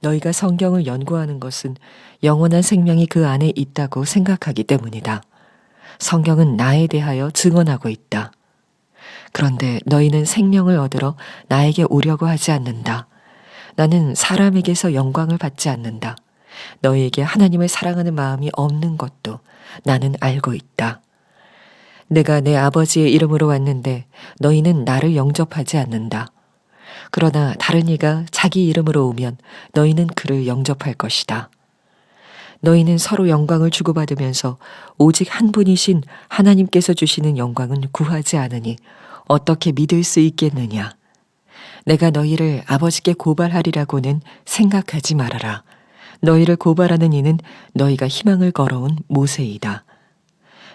너희가 성경을 연구하는 것은 영원한 생명이 그 안에 있다고 생각하기 때문이다. 성경은 나에 대하여 증언하고 있다. 그런데 너희는 생명을 얻으러 나에게 오려고 하지 않는다. 나는 사람에게서 영광을 받지 않는다. 너희에게 하나님을 사랑하는 마음이 없는 것도 나는 알고 있다. 내가 내 아버지의 이름으로 왔는데 너희는 나를 영접하지 않는다. 그러나 다른 이가 자기 이름으로 오면 너희는 그를 영접할 것이다. 너희는 서로 영광을 주고받으면서 오직 한 분이신 하나님께서 주시는 영광은 구하지 않으니 어떻게 믿을 수 있겠느냐. 내가 너희를 아버지께 고발하리라고는 생각하지 말아라. 너희를 고발하는 이는 너희가 희망을 걸어온 모세이다.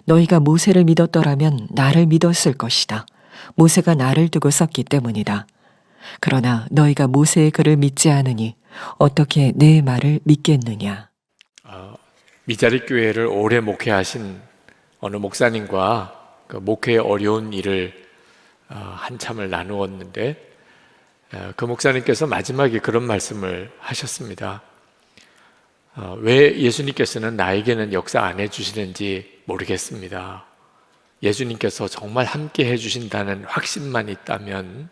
너희가 모세를 믿었더라면 나를 믿었을 것이다. 모세가 나를 두고 썼기 때문이다. 그러나 너희가 모세의 글을 믿지 않으니 어떻게 내 말을 믿겠느냐. 미자리 교회를 오래 목회하신 어느 목사님과 그 목회의 어려운 일을 한참을 나누었는데, 그 목사님께서 마지막에 그런 말씀을 하셨습니다. 왜 예수님께서는 나에게는 역사 안 해주시는지 모르겠습니다. 예수님께서 정말 함께 해주신다는 확신만 있다면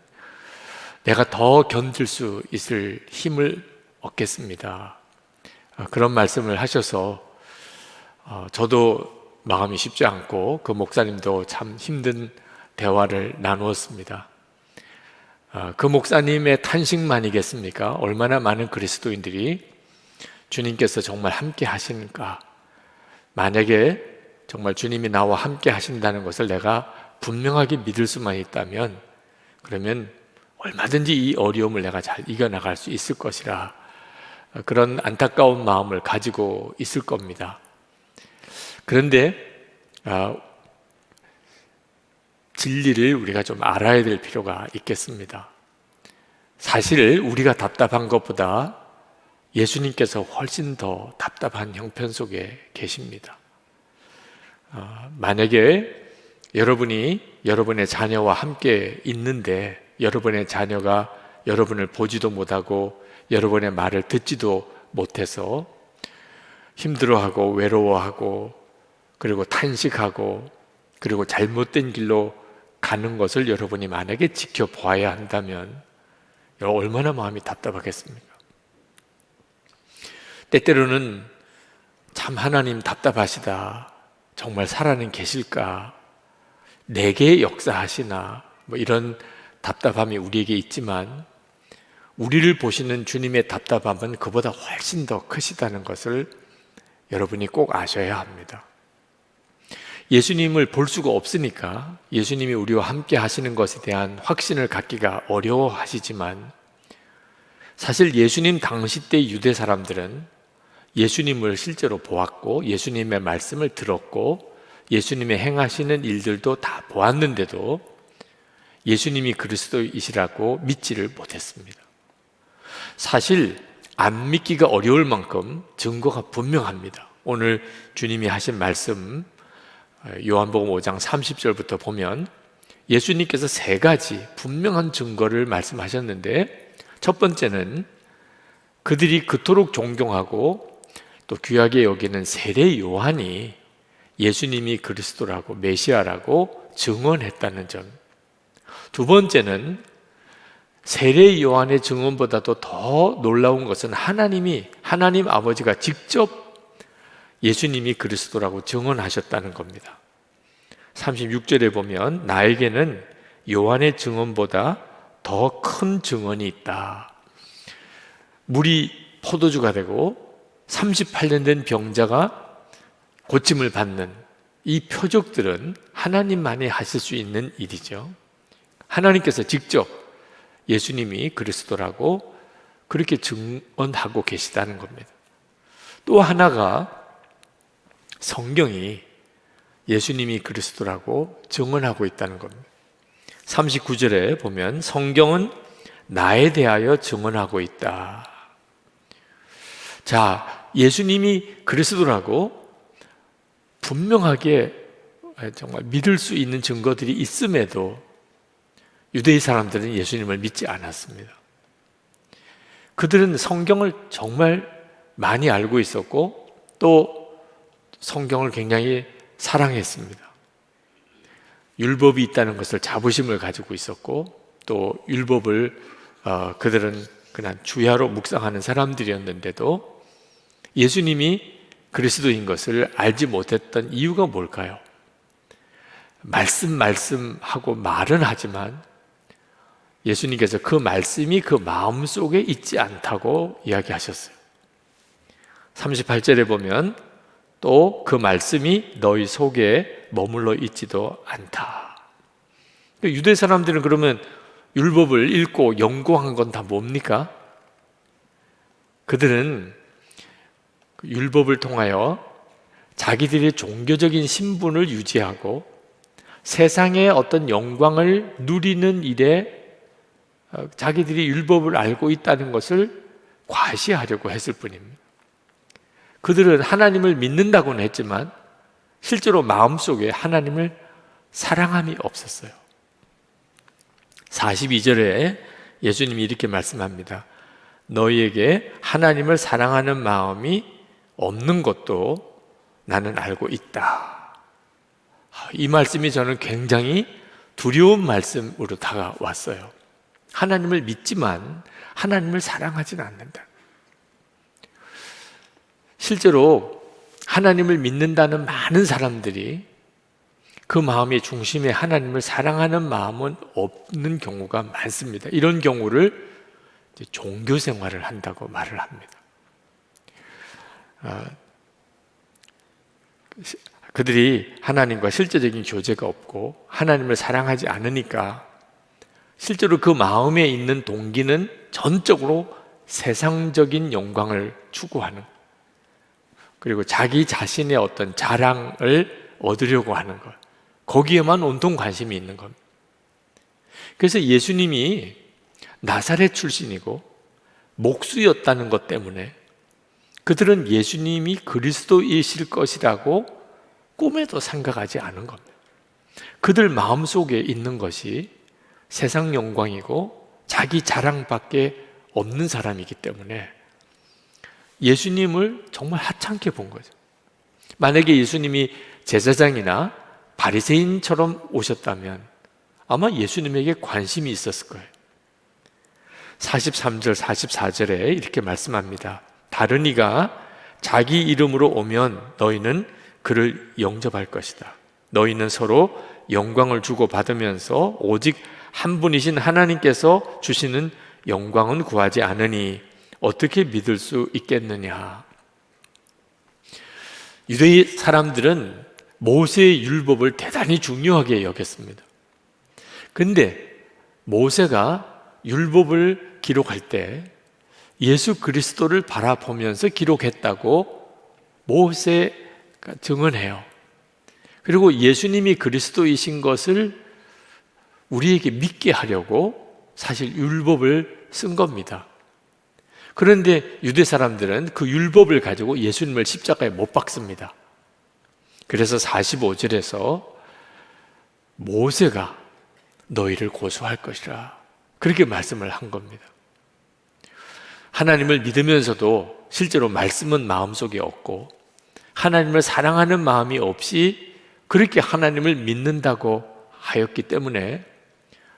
내가 더 견딜 수 있을 힘을 얻겠습니다. 그런 말씀을 하셔서 저도 마음이 쉽지 않고 그 목사님도 참 힘든 대화를 나누었습니다. 그 목사님의 탄식만이겠습니까? 얼마나 많은 그리스도인들이 주님께서 정말 함께 하시는가? 만약에 정말 주님이 나와 함께 하신다는 것을 내가 분명하게 믿을 수만 있다면, 그러면 얼마든지 이 어려움을 내가 잘 이겨나갈 수 있을 것이라, 그런 안타까운 마음을 가지고 있을 겁니다. 그런데 진리를 우리가 좀 알아야 될 필요가 있겠습니다. 사실 우리가 답답한 것보다 예수님께서 훨씬 더 답답한 형편 속에 계십니다. 만약에 여러분이 여러분의 자녀와 함께 있는데 여러분의 자녀가 여러분을 보지도 못하고 여러분의 말을 듣지도 못해서 힘들어하고 외로워하고 그리고 탄식하고 그리고 잘못된 길로 가는 것을 여러분이 만약에 지켜봐야 한다면 얼마나 마음이 답답하겠습니까? 때때로는 참 하나님 답답하시다, 정말 살아는 계실까, 내게 역사하시나, 이런 답답함이 우리에게 있지만 우리를 보시는 주님의 답답함은 그보다 훨씬 더 크시다는 것을 여러분이 꼭 아셔야 합니다. 예수님을 볼 수가 없으니까 예수님이 우리와 함께 하시는 것에 대한 확신을 갖기가 어려워하시지만, 사실 예수님 당시 때 유대 사람들은 예수님을 실제로 보았고 예수님의 말씀을 들었고 예수님의 행하시는 일들도 다 보았는데도 예수님이 그리스도이시라고 믿지를 못했습니다. 사실 안 믿기가 어려울 만큼 증거가 분명합니다. 오늘 주님이 하신 말씀 요한복음 5장 30절부터 보면 예수님께서 세 가지 분명한 증거를 말씀하셨는데, 첫 번째는 그들이 그토록 존경하고 또 귀하게 여기는 세례 요한이 예수님이 그리스도라고 메시아라고 증언했다는 점. 두 번째는 세례 요한의 증언보다도 더 놀라운 것은 하나님 아버지가 직접 예수님이 그리스도라고 증언하셨다는 겁니다. 36절에 보면 나에게는 요한의 증언보다 더 큰 증언이 있다. 물이 포도주가 되고 38년 된 병자가 고침을 받는 이 표적들은 하나님만이 하실 수 있는 일이죠. 하나님께서 직접 예수님이 그리스도라고 그렇게 증언하고 계시다는 겁니다. 또 하나가 성경이 예수님이 그리스도라고 증언하고 있다는 겁니다. 39절에 보면 성경은 나에 대하여 증언하고 있다. 자, 예수님이 그리스도라고 분명하게 정말 믿을 수 있는 증거들이 있음에도 유대인 사람들은 예수님을 믿지 않았습니다. 그들은 성경을 정말 많이 알고 있었고 또 성경을 굉장히 사랑했습니다. 율법이 있다는 것을 자부심을 가지고 있었고 또 율법을 그들은 그냥 주야로 묵상하는 사람들이었는데도 예수님이 그리스도인 것을 알지 못했던 이유가 뭘까요? 말씀하고 말은 하지만 예수님께서 그 말씀이 그 마음속에 있지 않다고 이야기하셨어요. 38절에 보면 또 그 말씀이 너희 속에 머물러 있지도 않다. 유대 사람들은 그러면 율법을 읽고 연구한 건 다 뭡니까? 그들은 율법을 통하여 자기들의 종교적인 신분을 유지하고 세상의 어떤 영광을 누리는 일에 자기들이 율법을 알고 있다는 것을 과시하려고 했을 뿐입니다. 그들은 하나님을 믿는다고는 했지만 실제로 마음속에 하나님을 사랑함이 없었어요. 42절에 예수님이 이렇게 말씀합니다. 너희에게 하나님을 사랑하는 마음이 없는 것도 나는 알고 있다. 이 말씀이 저는 굉장히 두려운 말씀으로 다가왔어요. 하나님을 믿지만 하나님을 사랑하지는 않는다. 실제로 하나님을 믿는다는 많은 사람들이 그 마음의 중심에 하나님을 사랑하는 마음은 없는 경우가 많습니다. 이런 경우를 종교 생활을 한다고 말을 합니다. 그들이 하나님과 실제적인 교제가 없고 하나님을 사랑하지 않으니까 실제로 그 마음에 있는 동기는 전적으로 세상적인 영광을 추구하는, 그리고 자기 자신의 어떤 자랑을 얻으려고 하는 것, 거기에만 온통 관심이 있는 겁니다. 그래서 예수님이 나사렛 출신이고 목수였다는 것 때문에 그들은 예수님이 그리스도이실 것이라고 꿈에도 생각하지 않은 겁니다. 그들 마음속에 있는 것이 세상 영광이고 자기 자랑밖에 없는 사람이기 때문에 예수님을 정말 하찮게 본 거죠. 만약에 예수님이 제사장이나 바리새인처럼 오셨다면 아마 예수님에게 관심이 있었을 거예요. 43절, 44절에 이렇게 말씀합니다. 다른 이가 자기 이름으로 오면 너희는 그를 영접할 것이다. 너희는 서로 영광을 주고 받으면서 오직 한 분이신 하나님께서 주시는 영광은 구하지 않으니 어떻게 믿을 수 있겠느냐. 유대 사람들은 모세의 율법을 대단히 중요하게 여겼습니다. 근데 모세가 율법을 기록할 때 예수 그리스도를 바라보면서 기록했다고 모세가 증언해요. 그리고 예수님이 그리스도이신 것을 우리에게 믿게 하려고 사실 율법을 쓴 겁니다. 그런데 유대 사람들은 그 율법을 가지고 예수님을 십자가에 못 박습니다. 그래서 45절에서 모세가 너희를 고소할 것이라 그렇게 말씀을 한 겁니다. 하나님을 믿으면서도 실제로 말씀은 마음속에 없고 하나님을 사랑하는 마음이 없이 그렇게 하나님을 믿는다고 하였기 때문에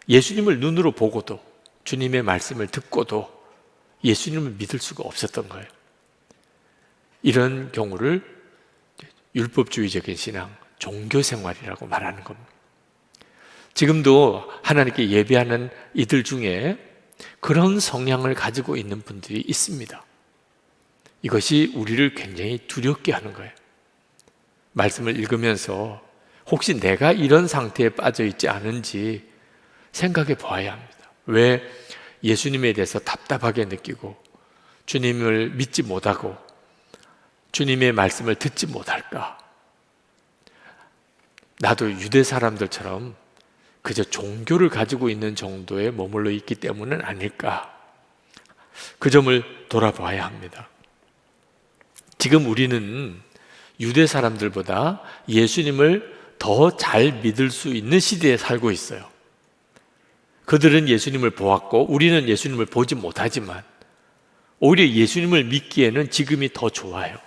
예수님을 눈으로 보고도 주님의 말씀을 듣고도 예수님을 믿을 수가 없었던 거예요. 이런 경우를 율법주의적인 신앙, 종교생활이라고 말하는 겁니다. 지금도 하나님께 예배하는 이들 중에 그런 성향을 가지고 있는 분들이 있습니다. 이것이 우리를 굉장히 두렵게 하는 거예요. 말씀을 읽으면서 혹시 내가 이런 상태에 빠져 있지 않은지 생각해 보아야 합니다. 왜 예수님에 대해서 답답하게 느끼고 주님을 믿지 못하고 주님의 말씀을 듣지 못할까? 나도 유대 사람들처럼 그저 종교를 가지고 있는 정도에 머물러 있기 때문은 아닐까? 그 점을 돌아봐야 합니다. 지금 우리는 유대 사람들보다 예수님을 더 잘 믿을 수 있는 시대에 살고 있어요. 그들은 예수님을 보았고 우리는 예수님을 보지 못하지만 오히려 예수님을 믿기에는 지금이 더 좋아요.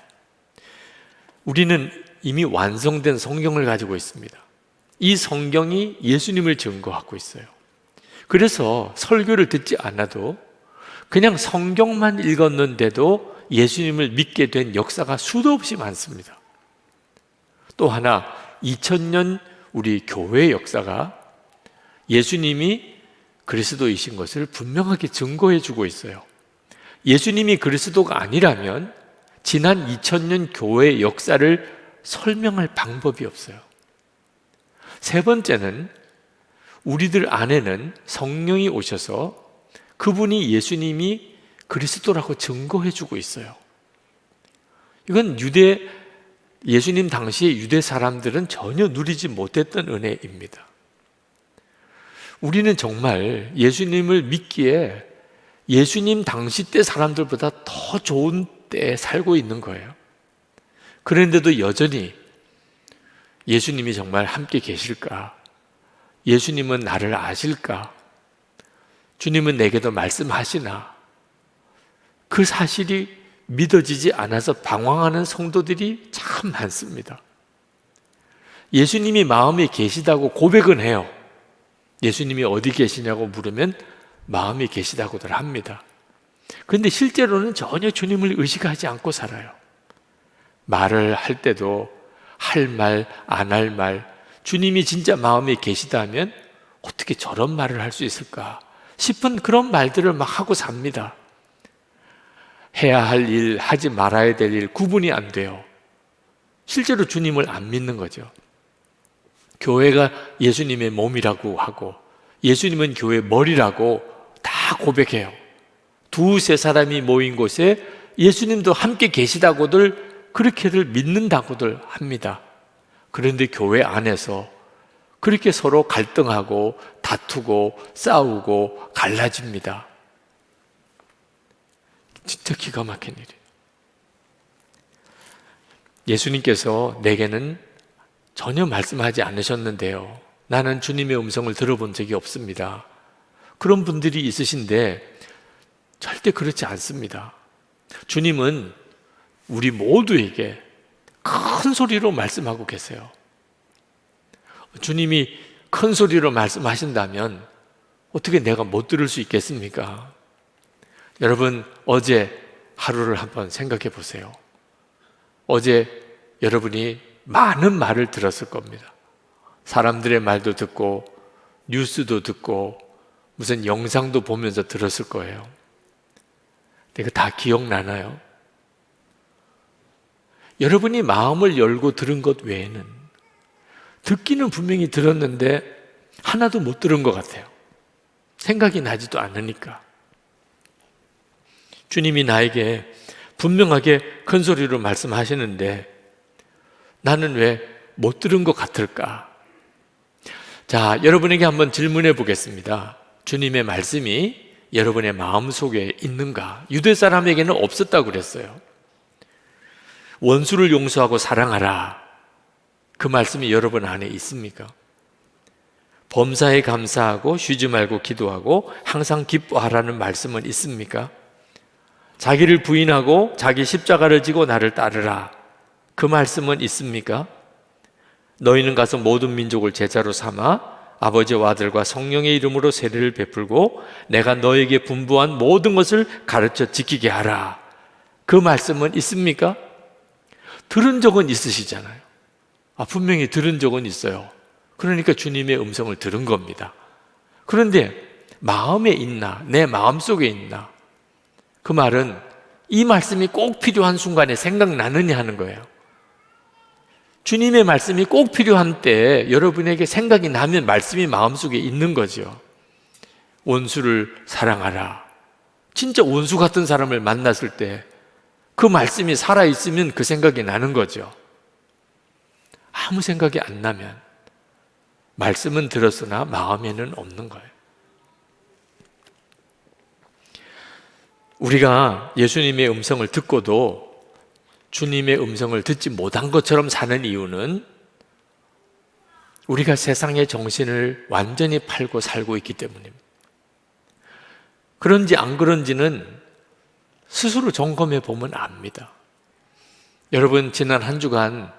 우리는 이미 완성된 성경을 가지고 있습니다. 이 성경이 예수님을 증거하고 있어요. 그래서 설교를 듣지 않아도 그냥 성경만 읽었는데도 예수님을 믿게 된 역사가 수도 없이 많습니다. 또 하나 2000년 우리 교회의 역사가 예수님이 그리스도이신 것을 분명하게 증거해 주고 있어요. 예수님이 그리스도가 아니라면 지난 2000년 교회의 역사를 설명할 방법이 없어요. 세 번째는 우리들 안에는 성령이 오셔서 그분이 예수님이 그리스도라고 증거해 주고 있어요. 이건 예수님 당시 유대 사람들은 전혀 누리지 못했던 은혜입니다. 우리는 정말 예수님을 믿기에 예수님 당시 때 사람들보다 더 좋은 때에 살고 있는 거예요. 그런데도 여전히 예수님이 정말 함께 계실까? 예수님은 나를 아실까? 주님은 내게도 말씀하시나? 그 사실이 믿어지지 않아서 방황하는 성도들이 참 많습니다. 예수님이 마음에 계시다고 고백은 해요. 예수님이 어디 계시냐고 물으면 마음에 계시다고들 합니다. 그런데 실제로는 전혀 주님을 의식하지 않고 살아요. 말을 할 때도 할 말, 안 할 말, 주님이 진짜 마음에 계시다면 어떻게 저런 말을 할 수 있을까 싶은 그런 말들을 막 하고 삽니다. 해야 할 일, 하지 말아야 될 일 구분이 안 돼요. 실제로 주님을 안 믿는 거죠. 교회가 예수님의 몸이라고 하고 예수님은 교회의 머리라고 다 고백해요. 두세 사람이 모인 곳에 예수님도 함께 계시다고들 그렇게들 믿는다고들 합니다. 그런데 교회 안에서 그렇게 서로 갈등하고 다투고 싸우고 갈라집니다. 진짜 기가 막힌 일이에요. 예수님께서 내게는 전혀 말씀하지 않으셨는데요. 나는 주님의 음성을 들어본 적이 없습니다. 그런 분들이 있으신데 절대 그렇지 않습니다. 주님은 우리 모두에게 큰 소리로 말씀하고 계세요. 주님이 큰 소리로 말씀하신다면 어떻게 내가 못 들을 수 있겠습니까? 여러분, 어제 하루를 한번 생각해 보세요. 어제 여러분이 많은 말을 들었을 겁니다. 사람들의 말도 듣고 뉴스도 듣고 무슨 영상도 보면서 들었을 거예요. 근데 다 기억나나요? 여러분이 마음을 열고 들은 것 외에는 듣기는 분명히 들었는데 하나도 못 들은 것 같아요. 생각이 나지도 않으니까. 주님이 나에게 분명하게 큰 소리로 말씀하시는데 나는 왜 못 들은 것 같을까? 자, 여러분에게 한번 질문해 보겠습니다. 주님의 말씀이 여러분의 마음속에 있는가? 유대 사람에게는 없었다고 그랬어요. 원수를 용서하고 사랑하라. 그 말씀이 여러분 안에 있습니까? 범사에 감사하고 쉬지 말고 기도하고 항상 기뻐하라는 말씀은 있습니까? 자기를 부인하고 자기 십자가를 지고 나를 따르라. 그 말씀은 있습니까? 너희는 가서 모든 민족을 제자로 삼아 아버지와 아들과 성령의 이름으로 세례를 베풀고 내가 너에게 분부한 모든 것을 가르쳐 지키게 하라. 그 말씀은 있습니까? 들은 적은 있으시잖아요. 분명히 들은 적은 있어요. 그러니까 주님의 음성을 들은 겁니다. 그런데 마음에 있나? 내 마음속에 있나? 그 말은 이 말씀이 꼭 필요한 순간에 생각나느냐 하는 거예요. 주님의 말씀이 꼭 필요한 때 여러분에게 생각이 나면 말씀이 마음속에 있는 거죠. 원수를 사랑하라. 진짜 원수 같은 사람을 만났을 때 그 말씀이 살아있으면 그 생각이 나는 거죠. 아무 생각이 안 나면 말씀은 들었으나 마음에는 없는 거예요. 우리가 예수님의 음성을 듣고도 주님의 음성을 듣지 못한 것처럼 사는 이유는 우리가 세상의 정신을 완전히 팔고 살고 있기 때문입니다. 그런지 안 그런지는 스스로 점검해 보면 압니다. 여러분, 지난 한 주간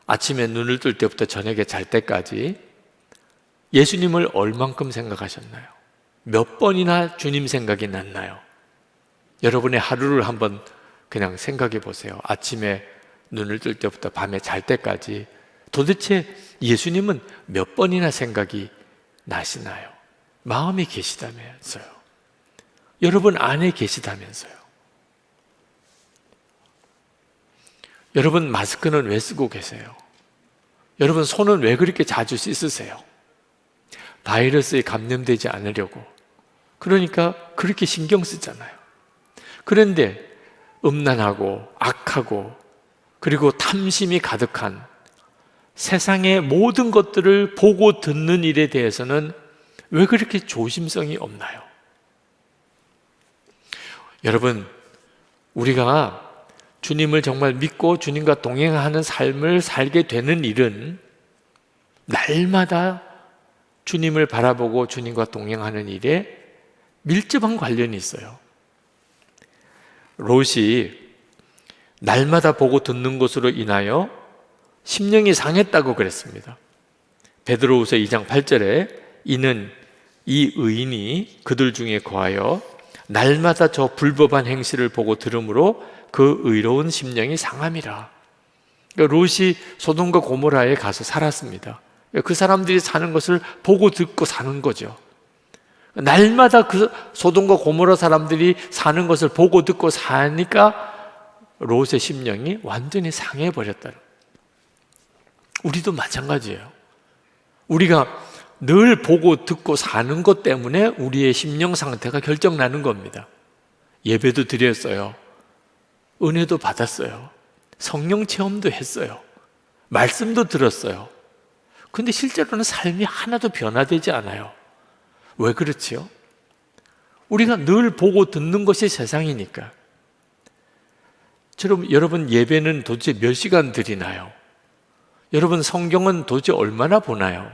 아침에 눈을 뜰 때부터 저녁에 잘 때까지 예수님을 얼만큼 생각하셨나요? 몇 번이나 주님 생각이 났나요? 여러분의 하루를 한번 그냥 생각해 보세요. 아침에 눈을 뜰 때부터 밤에 잘 때까지 도대체 예수님은 몇 번이나 생각이 나시나요? 마음에 계시다면서요. 여러분 안에 계시다면서요. 여러분 마스크는 왜 쓰고 계세요? 여러분 손은 왜 그렇게 자주 씻으세요? 바이러스에 감염되지 않으려고. 그러니까 그렇게 신경 쓰잖아요. 그런데 음란하고 악하고 그리고 탐심이 가득한 세상의 모든 것들을 보고 듣는 일에 대해서는 왜 그렇게 조심성이 없나요? 여러분, 우리가 주님을 정말 믿고 주님과 동행하는 삶을 살게 되는 일은 날마다 주님을 바라보고 주님과 동행하는 일에 밀접한 관련이 있어요. 롯이 날마다 보고 듣는 것으로 인하여 심령이 상했다고 그랬습니다. 베드로후서 2장 8절에 이는 이 의인이 그들 중에 거하여 날마다 저 불법한 행실을 보고 들으므로 그 의로운 심령이 상함이라. 그러니까 롯이 소돔과 고모라에 가서 살았습니다. 그 사람들이 사는 것을 보고 듣고 사는 거죠. 날마다 그 소돔과 고모라 사람들이 사는 것을 보고 듣고 사니까 롯의 심령이 완전히 상해버렸다. 우리도 마찬가지예요. 우리가 늘 보고 듣고 사는 것 때문에 우리의 심령 상태가 결정나는 겁니다. 예배도 드렸어요. 은혜도 받았어요. 성령 체험도 했어요. 말씀도 들었어요. 근데 실제로는 삶이 하나도 변화되지 않아요. 왜 그렇지요? 우리가 늘 보고 듣는 것이 세상이니까. 여러분 예배는 도대체 몇 시간 드리나요? 여러분 성경은 도대체 얼마나 보나요?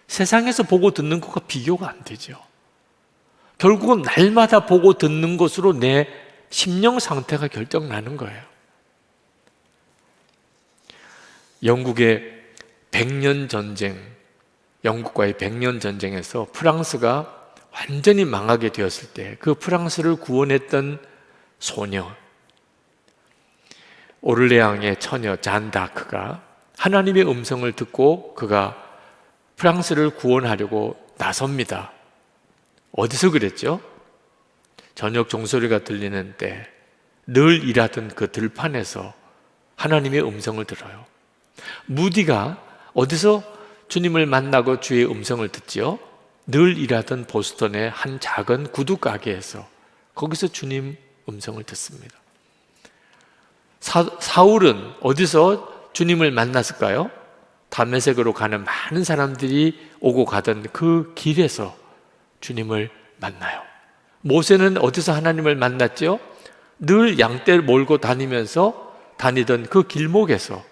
세상에서 보고 듣는 것과 비교가 안 되죠. 결국은 날마다 보고 듣는 것으로 내 심령 상태가 결정나는 거예요. 영국의 100년 전쟁, 영국과의 100년 전쟁에서 프랑스가 완전히 망하게 되었을 때 그 프랑스를 구원했던 소녀, 오를레앙의 처녀 잔 다크가 하나님의 음성을 듣고 그가 프랑스를 구원하려고 나섭니다. 어디서 그랬죠? 저녁 종소리가 들리는 때 늘 일하던 그 들판에서 하나님의 음성을 들어요. 무디가 어디서 주님을 만나고 주의 음성을 듣지요? 늘 일하던 보스턴의 한 작은 구두 가게에서 거기서 주님 음성을 듣습니다. 사울은 어디서 주님을 만났을까요? 다메섹으로 가는 많은 사람들이 오고 가던 그 길에서 주님을 만나요. 모세는 어디서 하나님을 만났죠? 늘 양떼를 몰고 다니면서 다니던 그 길목에서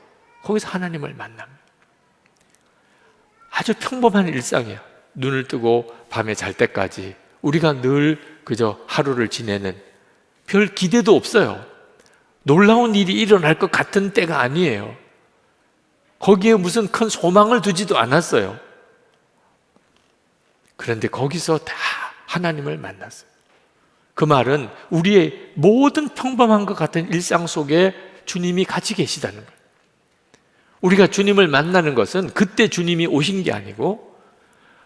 거기서 하나님을 만납니다. 아주 평범한 일상이야. 눈을 뜨고 밤에 잘 때까지 우리가 늘 그저 하루를 지내는 별 기대도 없어요. 놀라운 일이 일어날 것 같은 때가 아니에요. 거기에 무슨 큰 소망을 두지도 않았어요. 그런데 거기서 다 하나님을 만났어요. 그 말은 우리의 모든 평범한 것 같은 일상 속에 주님이 같이 계시다는 거예요. 우리가 주님을 만나는 것은 그때 주님이 오신 게 아니고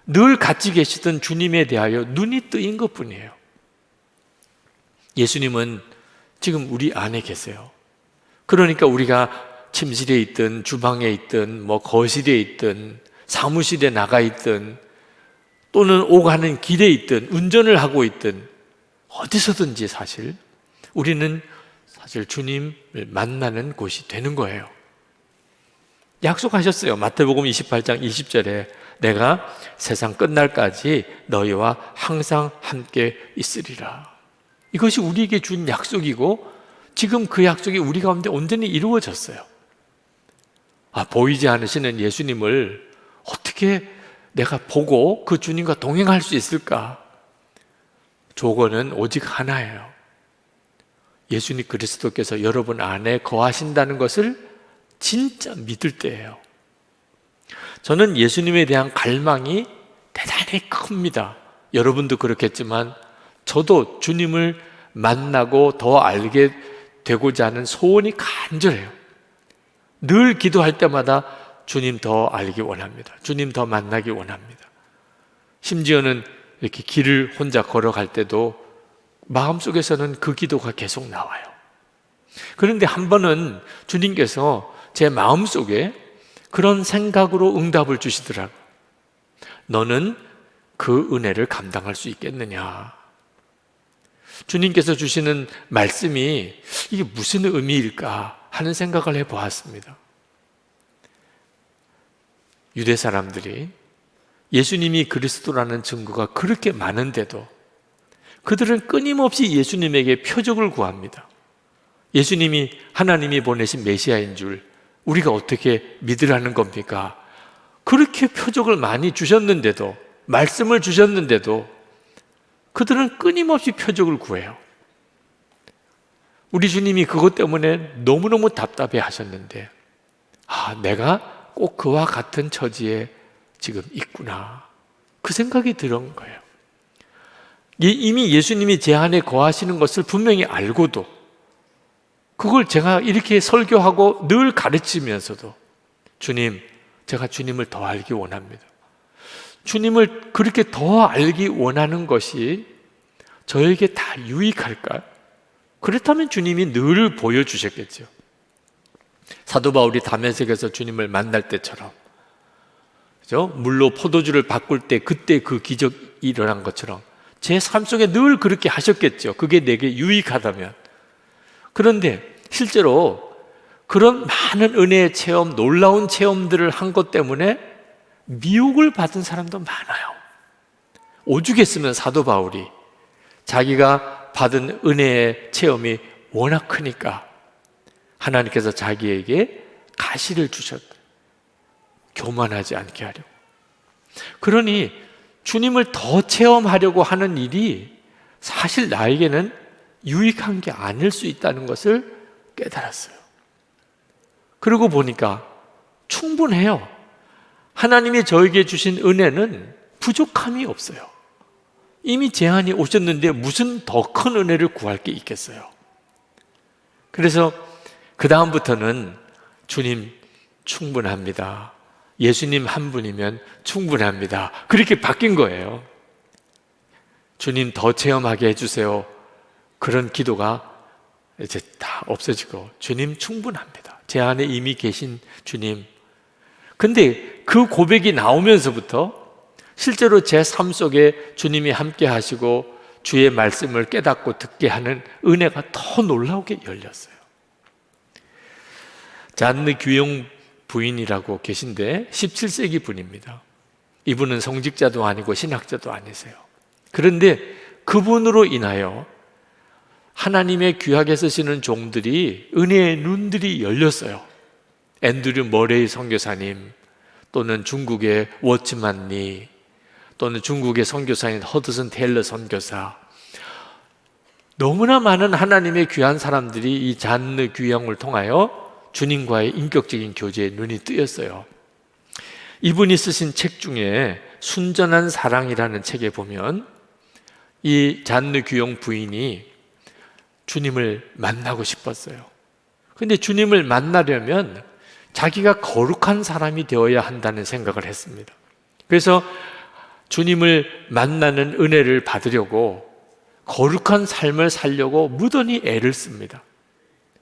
늘 같이 계시던 주님에 대하여 눈이 뜨인 것뿐이에요. 예수님은 지금 우리 안에 계세요. 그러니까 우리가 침실에 있든 주방에 있든 뭐 거실에 있든 사무실에 나가 있든 또는 오가는 길에 있든 운전을 하고 있든 어디서든지 사실 우리는 사실 주님을 만나는 곳이 되는 거예요. 약속하셨어요. 마태복음 28장 20절에 내가 세상 끝날까지 너희와 항상 함께 있으리라. 이것이 우리에게 준 약속이고 지금 그 약속이 우리 가운데 온전히 이루어졌어요. 보이지 않으시는 예수님을 어떻게 내가 보고 그 주님과 동행할 수 있을까? 조건은 오직 하나예요. 예수님 그리스도께서 여러분 안에 거하신다는 것을 진짜 믿을 때예요. 저는 예수님에 대한 갈망이 대단히 큽니다. 여러분도 그렇겠지만 저도 주님을 만나고 더 알게 되고자 하는 소원이 간절해요. 늘 기도할 때마다 주님 더 알기 원합니다. 주님 더 만나기 원합니다. 심지어는 이렇게 길을 혼자 걸어갈 때도 마음속에서는 그 기도가 계속 나와요. 그런데 한 번은 주님께서 제 마음속에 그런 생각으로 응답을 주시더라고요. 너는 그 은혜를 감당할 수 있겠느냐? 주님께서 주시는 말씀이 이게 무슨 의미일까 하는 생각을 해보았습니다. 유대 사람들이 예수님이 그리스도라는 증거가 그렇게 많은데도 그들은 끊임없이 예수님에게 표적을 구합니다. 예수님이 하나님이 보내신 메시아인 줄 우리가 어떻게 믿으라는 겁니까? 그렇게 표적을 많이 주셨는데도, 말씀을 주셨는데도 그들은 끊임없이 표적을 구해요. 우리 주님이 그것 때문에 너무너무 답답해 하셨는데, 내가 꼭 그와 같은 처지에 지금 있구나. 그 생각이 들은 거예요. 이미 예수님이 제 안에 거하시는 것을 분명히 알고도 그걸 제가 이렇게 설교하고 늘 가르치면서도 주님, 제가 주님을 더 알기 원합니다. 주님을 그렇게 더 알기 원하는 것이 저에게 다 유익할까요? 그렇다면 주님이 늘 보여주셨겠죠. 사도 바울이 다메섹에서 주님을 만날 때처럼, 그죠? 물로 포도주를 바꿀 때 그때 그 기적이 일어난 것처럼 제 삶 속에 늘 그렇게 하셨겠죠. 그게 내게 유익하다면. 그런데 실제로 그런 많은 은혜의 체험, 놀라운 체험들을 한 것 때문에 미혹을 받은 사람도 많아요. 오죽했으면 사도 바울이 자기가 받은 은혜의 체험이 워낙 크니까 하나님께서 자기에게 가시를 주셨다. 교만하지 않게 하려고. 그러니 주님을 더 체험하려고 하는 일이 사실 나에게는 유익한 게 아닐 수 있다는 것을 깨달았어요. 그러고 보니까 충분해요. 하나님이 저에게 주신 은혜는 부족함이 없어요. 이미 제 안에 오셨는데 무슨 더 큰 은혜를 구할 게 있겠어요. 그래서 그 다음부터는 주님 충분합니다. 예수님 한 분이면 충분합니다. 그렇게 바뀐 거예요. 주님 더 체험하게 해주세요. 그런 기도가 이제 다 없어지고 주님 충분합니다. 제 안에 이미 계신 주님. 근데 그 고백이 나오면서부터 실제로 제 삶 속에 주님이 함께 하시고 주의 말씀을 깨닫고 듣게 하는 은혜가 더 놀라우게 열렸어요. 잔느 규영 부인이라고 계신데 17세기 분입니다. 이분은 성직자도 아니고 신학자도 아니세요. 그런데 그분으로 인하여 하나님의 귀하게 쓰시는 종들이 은혜의 눈들이 열렸어요. 앤드류 머레이 선교사님, 또는 중국의 워츠만 리, 또는 중국의 선교사인 허드슨 테일러 선교사, 너무나 많은 하나님의 귀한 사람들이 이 잔느 규영을 통하여 주님과의 인격적인 교제에 눈이 뜨였어요. 이분이 쓰신 책 중에 순전한 사랑이라는 책에 보면 이 잔느 규영 부인이 주님을 만나고 싶었어요. 근데 주님을 만나려면 자기가 거룩한 사람이 되어야 한다는 생각을 했습니다. 그래서 주님을 만나는 은혜를 받으려고 거룩한 삶을 살려고 무던히 애를 씁니다.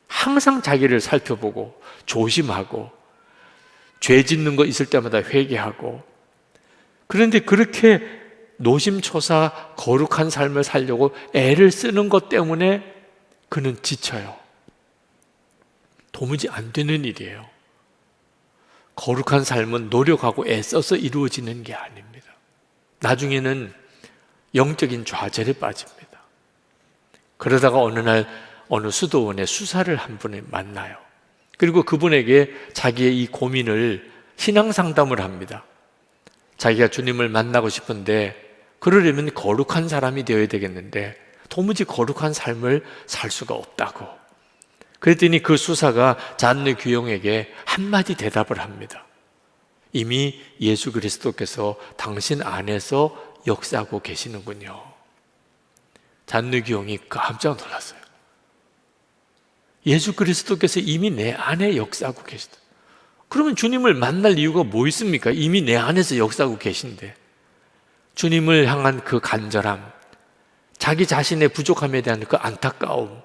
항상 자기를 살펴보고 조심하고 죄 짓는 거 있을 때마다 회개하고. 그런데 그렇게 노심초사 거룩한 삶을 살려고 애를 쓰는 것 때문에 그는 지쳐요. 도무지 안 되는 일이에요. 거룩한 삶은 노력하고 애써서 이루어지는 게 아닙니다. 나중에는 영적인 좌절에 빠집니다. 그러다가 어느 날 어느 수도원에 수사를 한 분을 만나요. 그리고 그분에게 자기의 이 고민을 신앙상담을 합니다. 자기가 주님을 만나고 싶은데 그러려면 거룩한 사람이 되어야 되겠는데 도무지 거룩한 삶을 살 수가 없다고. 그랬더니 그 수사가 잔느 귀용에게 한마디 대답을 합니다. 이미 예수 그리스도께서 당신 안에서 역사하고 계시는군요. 잔느 귀용이 깜짝 놀랐어요. 예수 그리스도께서 이미 내 안에 역사하고 계시다. 그러면 주님을 만날 이유가 뭐 있습니까? 이미 내 안에서 역사하고 계신데. 주님을 향한 그 간절함, 자기 자신의 부족함에 대한 그 안타까움,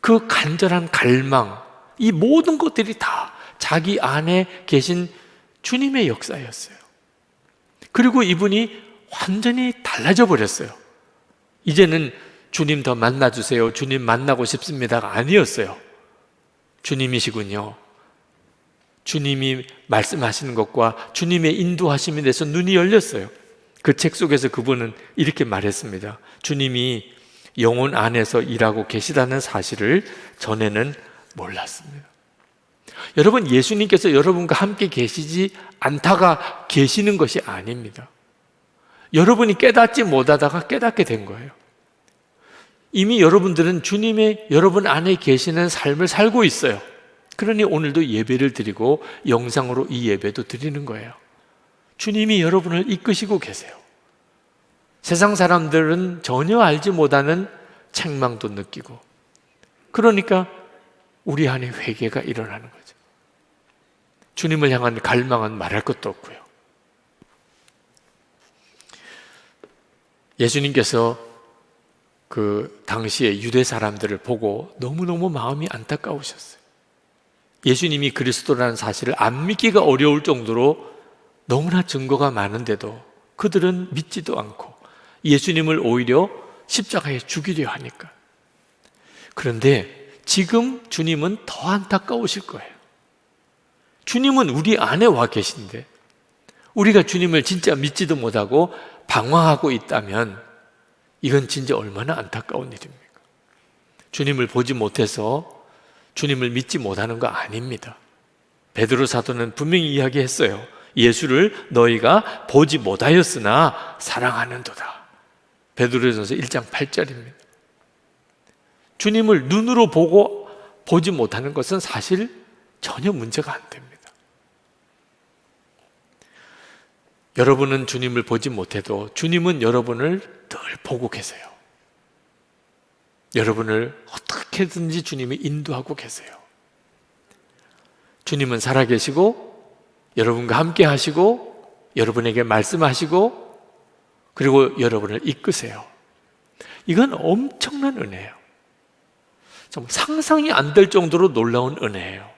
그 간절한 갈망, 이 모든 것들이 다 자기 안에 계신 주님의 역사였어요. 그리고 이분이 완전히 달라져 버렸어요. 이제는 주님 더 만나주세요, 주님 만나고 싶습니다가 아니었어요. 주님이시군요. 주님이 말씀하시는 것과 주님의 인도하심에 대해서 눈이 열렸어요. 그 책 속에서 그분은 이렇게 말했습니다. 주님이 영혼 안에서 일하고 계시다는 사실을 전에는 몰랐습니다. 여러분, 예수님께서 여러분과 함께 계시지 않다가 계시는 것이 아닙니다. 여러분이 깨닫지 못하다가 깨닫게 된 거예요. 이미 여러분들은 주님의 여러분 안에 계시는 삶을 살고 있어요. 그러니 오늘도 예배를 드리고 영상으로 이 예배도 드리는 거예요. 주님이 여러분을 이끄시고 계세요. 세상 사람들은 전혀 알지 못하는 책망도 느끼고, 그러니까 우리 안에 회개가 일어나는 거죠. 주님을 향한 갈망은 말할 것도 없고요. 예수님께서 그 당시에 유대 사람들을 보고 너무너무 마음이 안타까우셨어요. 예수님이 그리스도라는 사실을 안 믿기가 어려울 정도로 너무나 증거가 많은데도 그들은 믿지도 않고 예수님을 오히려 십자가에 죽이려 하니까. 그런데 지금 주님은 더 안타까우실 거예요. 주님은 우리 안에 와 계신데 우리가 주님을 진짜 믿지도 못하고 방황하고 있다면 이건 진짜 얼마나 안타까운 일입니까? 주님을 보지 못해서 주님을 믿지 못하는 거 아닙니다. 베드로 사도는 분명히 이야기했어요. 예수를 너희가 보지 못하였으나 사랑하는도다. 베드로전서 1장 8절입니다. 주님을 눈으로 보고 보지 못하는 것은 사실 전혀 문제가 안 됩니다. 여러분은 주님을 보지 못해도 주님은 여러분을 늘 보고 계세요. 여러분을 어떻게든지 주님이 인도하고 계세요. 주님은 살아계시고 여러분과 함께 하시고 여러분에게 말씀하시고 그리고 여러분을 이끄세요. 이건 엄청난 은혜예요. 좀 상상이 안 될 정도로 놀라운 은혜예요.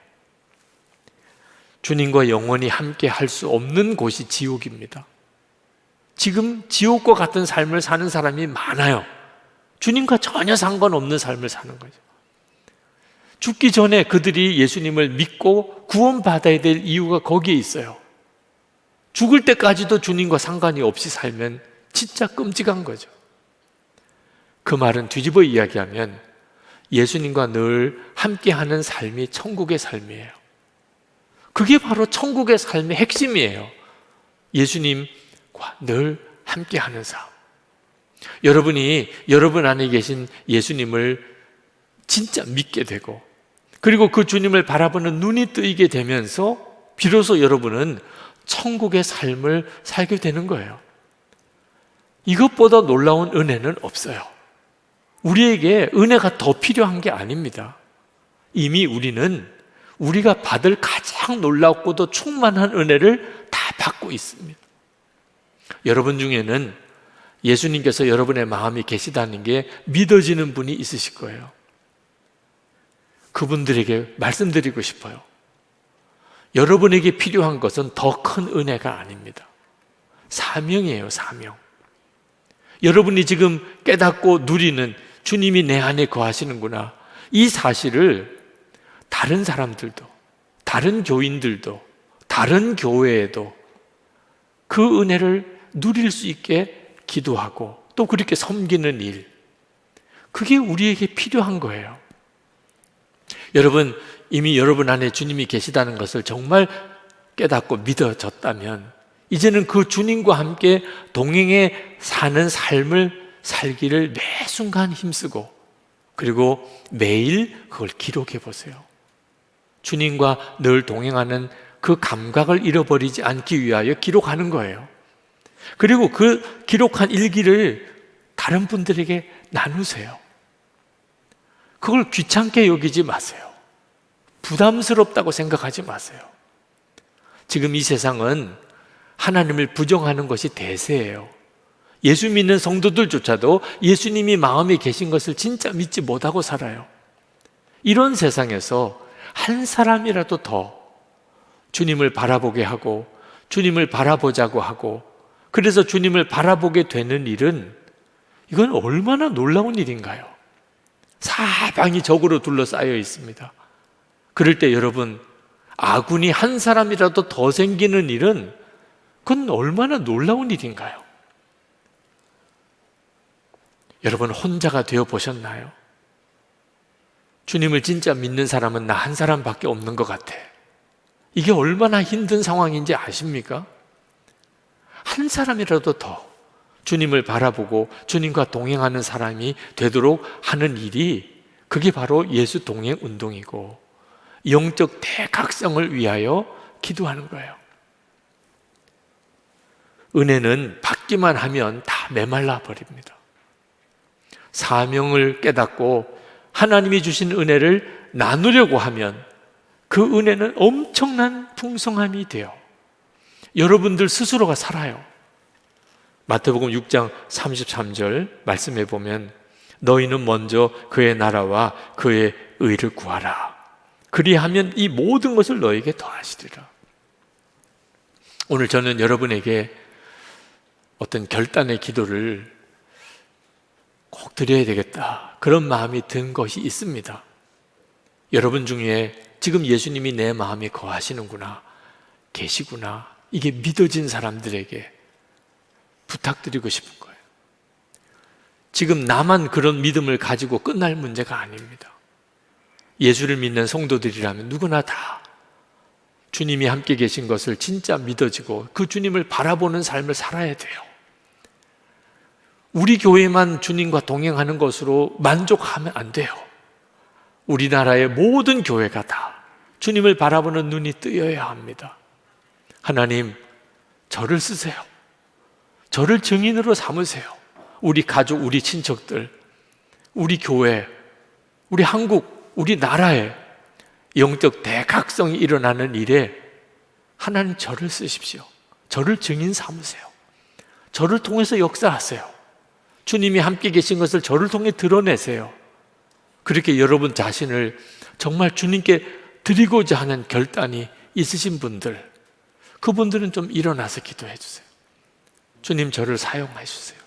주님과 영원히 함께 할 수 없는 곳이 지옥입니다. 지금 지옥과 같은 삶을 사는 사람이 많아요. 주님과 전혀 상관없는 삶을 사는 거죠. 죽기 전에 그들이 예수님을 믿고 구원받아야 될 이유가 거기에 있어요. 죽을 때까지도 주님과 상관이 없이 살면 진짜 끔찍한 거죠. 그 말은 뒤집어 이야기하면 예수님과 늘 함께하는 삶이 천국의 삶이에요. 그게 바로 천국의 삶의 핵심이에요. 예수님과 늘 함께하는 삶. 여러분이 여러분 안에 계신 예수님을 진짜 믿게 되고 그리고 그 주님을 바라보는 눈이 뜨이게 되면서 비로소 여러분은 천국의 삶을 살게 되는 거예요. 이것보다 놀라운 은혜는 없어요. 우리에게 은혜가 더 필요한 게 아닙니다. 이미 우리는 우리가 받을 가장 놀랍고도 충만한 은혜를 다 받고 있습니다. 여러분 중에는 예수님께서 여러분의 마음이 계시다는 게 믿어지는 분이 있으실 거예요. 그분들에게 말씀드리고 싶어요. 여러분에게 필요한 것은 더 큰 은혜가 아닙니다. 사명이에요, 사명. 여러분이 지금 깨닫고 누리는 주님이 내 안에 거하시는구나. 이 사실을 다른 사람들도, 다른 교인들도, 다른 교회에도 그 은혜를 누릴 수 있게 기도하고 또 그렇게 섬기는 일, 그게 우리에게 필요한 거예요. 여러분, 이미 여러분 안에 주님이 계시다는 것을 정말 깨닫고 믿어졌다면 이제는 그 주님과 함께 동행해 사는 삶을 살기를 매 순간 힘쓰고 그리고 매일 그걸 기록해 보세요. 주님과 늘 동행하는 그 감각을 잃어버리지 않기 위하여 기록하는 거예요. 그리고 그 기록한 일기를 다른 분들에게 나누세요. 그걸 귀찮게 여기지 마세요. 부담스럽다고 생각하지 마세요. 지금 이 세상은 하나님을 부정하는 것이 대세예요. 예수 믿는 성도들조차도 예수님이 마음에 계신 것을 진짜 믿지 못하고 살아요. 이런 세상에서 한 사람이라도 더 주님을 바라보게 하고 주님을 바라보자고 하고 그래서 주님을 바라보게 되는 일은 이건 얼마나 놀라운 일인가요? 사방이 적으로 둘러싸여 있습니다. 그럴 때 여러분, 아군이 한 사람이라도 더 생기는 일은 그건 얼마나 놀라운 일인가요? 여러분 혼자가 되어 보셨나요? 주님을 진짜 믿는 사람은 나 한 사람밖에 없는 것 같아. 이게 얼마나 힘든 상황인지 아십니까? 한 사람이라도 더 주님을 바라보고 주님과 동행하는 사람이 되도록 하는 일이 그게 바로 예수 동행 운동이고 영적 대각성을 위하여 기도하는 거예요. 은혜는 받기만 하면 다 메말라 버립니다. 사명을 깨닫고 하나님이 주신 은혜를 나누려고 하면 그 은혜는 엄청난 풍성함이 돼요. 여러분들 스스로가 살아요. 마태복음 6장 33절 말씀해 보면 너희는 먼저 그의 나라와 그의 의를 구하라. 그리하면 이 모든 것을 너에게 더하시리라. 오늘 저는 여러분에게 어떤 결단의 기도를 꼭 드려야 되겠다 그런 마음이 든 것이 있습니다. 여러분 중에 지금 예수님이 내 마음에 거하시는구나, 계시구나, 이게 믿어진 사람들에게 부탁드리고 싶은 거예요. 지금 나만 그런 믿음을 가지고 끝날 문제가 아닙니다. 예수를 믿는 성도들이라면 누구나 다 주님이 함께 계신 것을 진짜 믿어지고 그 주님을 바라보는 삶을 살아야 돼요. 우리 교회만 주님과 동행하는 것으로 만족하면 안 돼요. 우리나라의 모든 교회가 다 주님을 바라보는 눈이 뜨여야 합니다. 하나님, 저를 쓰세요. 저를 증인으로 삼으세요. 우리 가족, 우리 친척들, 우리 교회, 우리 한국, 우리 나라에 영적 대각성이 일어나는 일에 하나님 저를 쓰십시오. 저를 증인 삼으세요. 저를 통해서 역사하세요. 주님이 함께 계신 것을 저를 통해 드러내세요. 그렇게 여러분 자신을 정말 주님께 드리고자 하는 결단이 있으신 분들, 그분들은 좀 일어나서 기도해 주세요. 주님, 저를 사용해 주세요.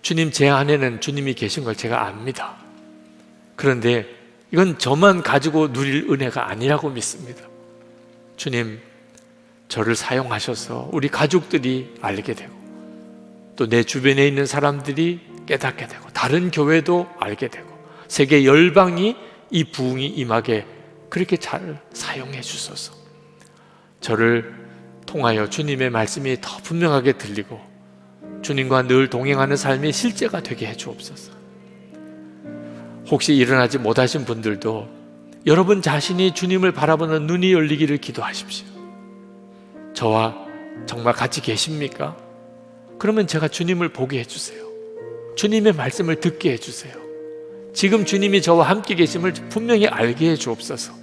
주님, 제 안에는 주님이 계신 걸 제가 압니다. 그런데 이건 저만 가지고 누릴 은혜가 아니라고 믿습니다. 주님, 저를 사용하셔서 우리 가족들이 알게 되고 또 내 주변에 있는 사람들이 깨닫게 되고 다른 교회도 알게 되고 세계 열방이 이 부흥이 임하게 그렇게 잘 사용해 주소서. 저를 통하여 주님의 말씀이 더 분명하게 들리고 주님과 늘 동행하는 삶이 실제가 되게 해 주옵소서. 혹시 일어나지 못하신 분들도 여러분 자신이 주님을 바라보는 눈이 열리기를 기도하십시오. 저와 정말 같이 계십니까? 그러면 제가 주님을 보게 해주세요. 주님의 말씀을 듣게 해주세요. 지금 주님이 저와 함께 계심을 분명히 알게 해 주옵소서.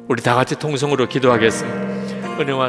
우리 다 같이 통성으로 기도하겠습니다. 은혜와